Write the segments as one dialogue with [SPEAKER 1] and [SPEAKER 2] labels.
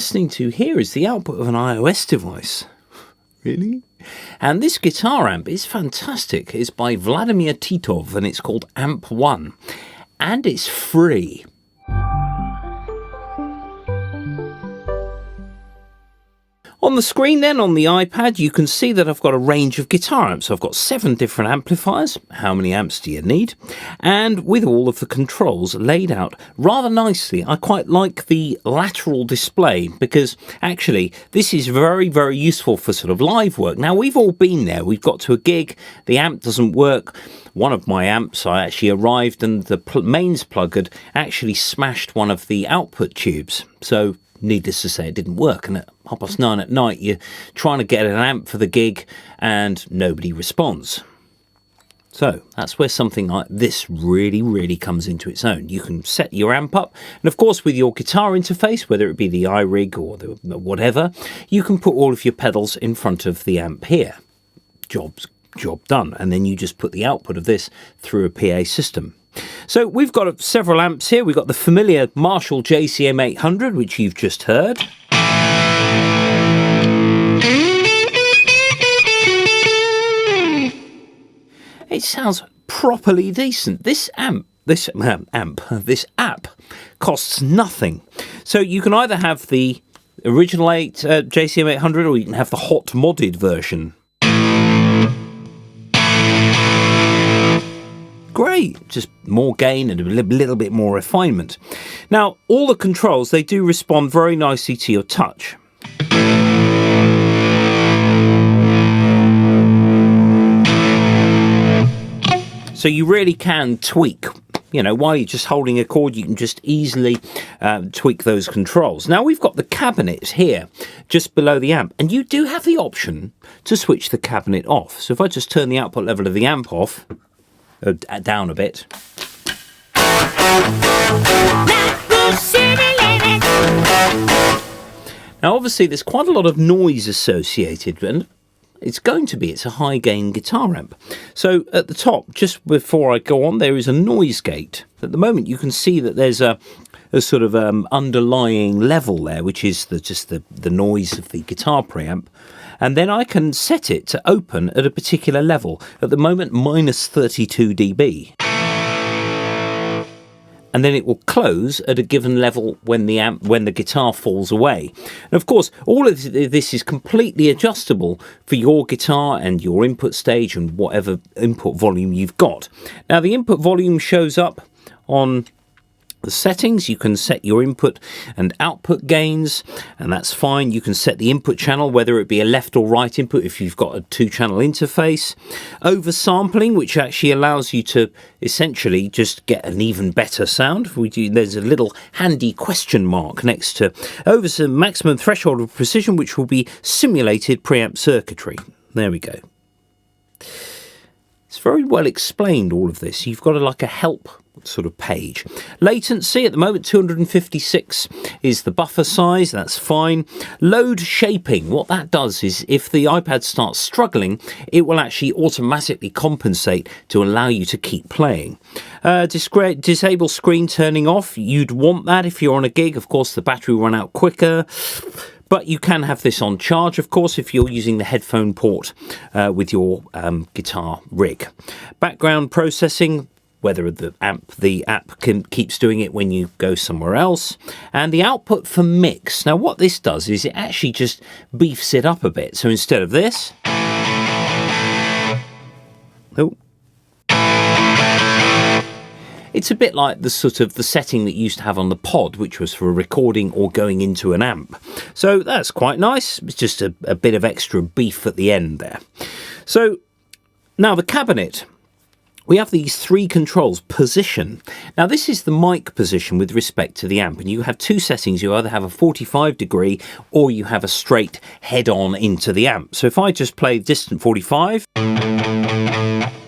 [SPEAKER 1] listening to here is the output of an iOS device. Really? And this guitar amp is fantastic. It's by Vladimir Titov and it's called Amp 1. And it's free. On the screen then, on the iPad, you can see that I've got a range of guitar amps. I've got 7 different amplifiers. How many amps do you need? And with all of the controls laid out rather nicely. I quite like the lateral display because actually this is very, very useful for sort of live work. Now, we've all been there. We've got to a gig, the amp doesn't work. One of my amps, I actually arrived and the mains plug had actually smashed one of the output tubes. So needless to say, it didn't work, and at 9:30 at night you're trying to get an amp for the gig and nobody responds. So that's where something like this really comes into its own. You can set your amp up, and of course with your guitar interface, whether it be the iRig or the whatever, you can put all of your pedals in front of the amp here. Job done. And then you just put the output of this through a PA system. So we've got several amps here. We've got the familiar Marshall JCM 800, which you've just heard. It sounds properly decent. This app costs nothing. So you can either have the original JCM 800 or you can have the hot modded version. Great, just more gain and a little bit more refinement. Now, all the controls, they do respond very nicely to your touch. So you really can tweak, while you're just holding a chord, you can just easily tweak those controls. Now, we've got the cabinet here, just below the amp, and you do have the option to switch the cabinet off. So if I just turn the output level of the amp off, down a bit. Now obviously there's quite a lot of noise associated, and it's a high gain guitar amp. So at the top, just before I go on, there is a noise gate. At the moment you can see that there's a sort of underlying level there, which is just the noise of the guitar preamp. And then I can set it to open at a particular level. At the moment, minus 32 dB. And then it will close at a given level when the guitar falls away. And of course, all of this is completely adjustable for your guitar and your input stage and whatever input volume you've got. Now, the input volume shows up on the settings. You can set your input and output gains, and that's fine. You can set the input channel, whether it be a left or right input if you've got a 2-channel interface. Oversampling, which actually allows you to essentially just get an even better sound. There's a little handy question mark next to maximum threshold of precision, which will be simulated preamp circuitry. There we go. It's very well explained, all of this. You've got like a help sort of page. Latency at the moment 256 is the buffer size, that's fine. Load shaping, what that does is if the iPad starts struggling, it will actually automatically compensate to allow you to keep playing. Disable screen turning off, you'd want that if you're on a gig. Of course the battery will run out quicker. But you can have this on charge, of course, if you're using the headphone port with your guitar rig. Background processing, whether the app keeps doing it when you go somewhere else. And the output for mix. Now, what this does is it actually just beefs it up a bit. So instead of this... It's a bit like the setting that you used to have on the pod, which was for recording or going into an amp. So that's quite nice. It's just a bit of extra beef at the end there. So now the cabinet. We have these 3 controls. Position. Now this is the mic position with respect to the amp, and you have 2 settings. You either have a 45 degree or you have a straight head on into the amp. So if I just play distant 45,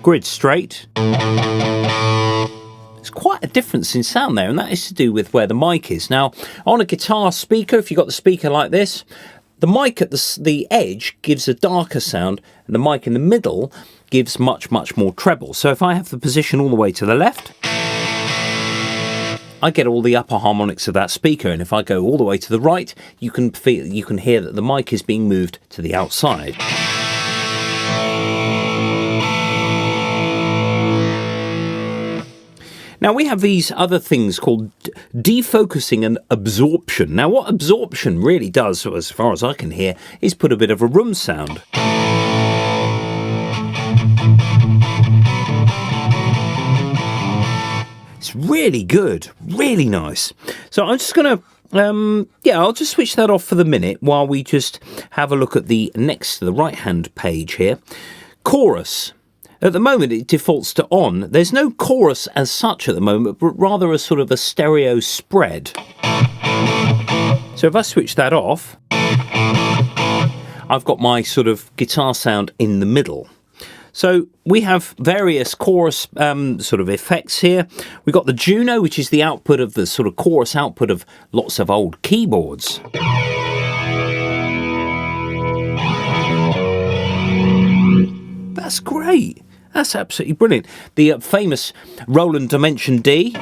[SPEAKER 1] grid straight, there's quite a difference in sound there, and that is to do with where the mic is. Now, on a guitar speaker, if you've got the speaker like this, the mic at the edge gives a darker sound, and the mic in the middle gives much more treble. So if I have the position all the way to the left, I get all the upper harmonics of that speaker, and if I go all the way to the right, you can hear that the mic is being moved to the outside. Now we have these other things called defocusing and absorption. Now what absorption really does, as far as I can hear, is put a bit of a room sound. It's really good, really nice. So I'm just going to, I'll just switch that off for the minute while we just have a look at the next to the right-hand page here. Chorus. At the moment, it defaults to on. There's no chorus as such at the moment, but rather a sort of a stereo spread. So if I switch that off, I've got my sort of guitar sound in the middle. So we have various chorus sort of effects here. We've got the Juno, which is the output of the sort of chorus output of lots of old keyboards. That's great. That's absolutely brilliant. The famous Roland Dimension D.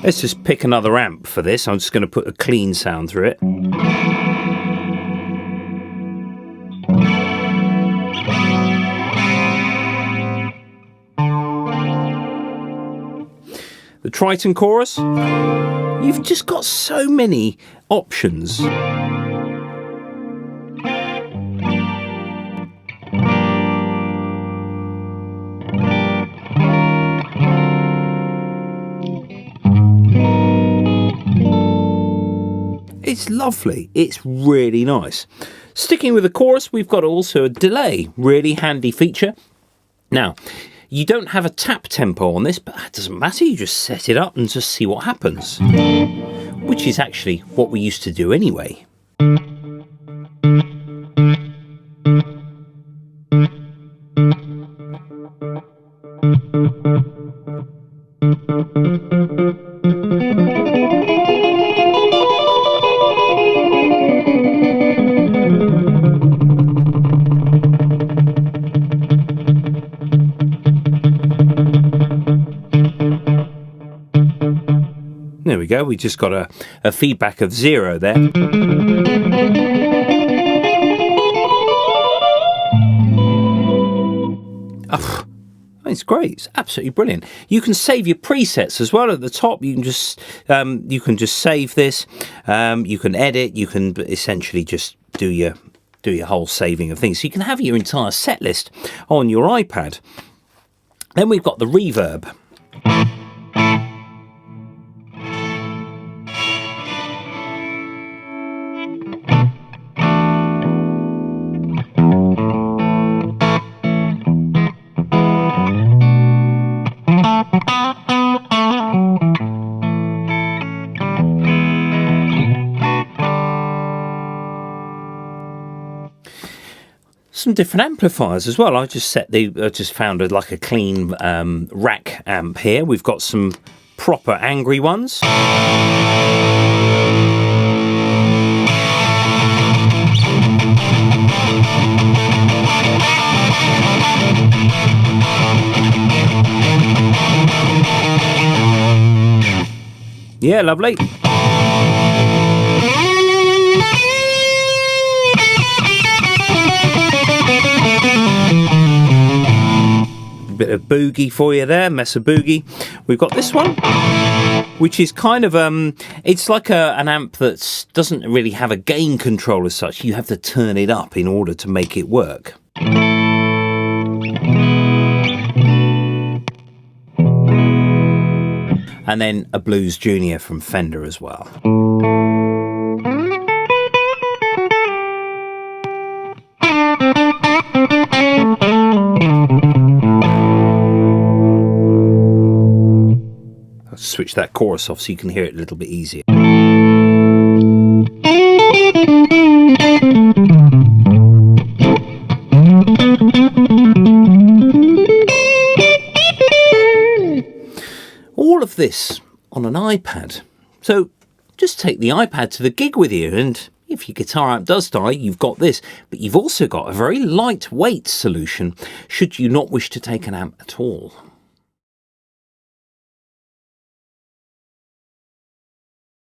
[SPEAKER 1] Let's just pick another amp for this. I'm just going to put a clean sound through it. The Triton Chorus. You've just got so many options. It's lovely. It's really nice. Sticking with the chorus, we've got also a delay. Really handy feature. Now, you don't have a tap tempo on this, but that doesn't matter. You just set it up and just see what happens. Which is actually what we used to do anyway. There we go, we just got a feedback of 0 there. Oh, it's great, it's absolutely brilliant. You can save your presets as well at the top. You can just save this, you can edit, you can essentially just do your whole saving of things. So you can have your entire set list on your iPad. Then we've got the Reverb. Some different amplifiers as well. I just found like a clean rack amp here. We've got some proper angry ones. Yeah, lovely. Bit of boogie for you there, Mesa Boogie. We've got this one, which is kind of it's like an amp that doesn't really have a gain control as such. You have to turn it up in order to make it work. And then a Blues Junior from Fender as well. I'll switch that chorus off so you can hear it a little bit easier. All of this on an iPad. So just take the iPad to the gig with you and if your guitar amp does die, you've got this, but you've also got a very lightweight solution should you not wish to take an amp at all.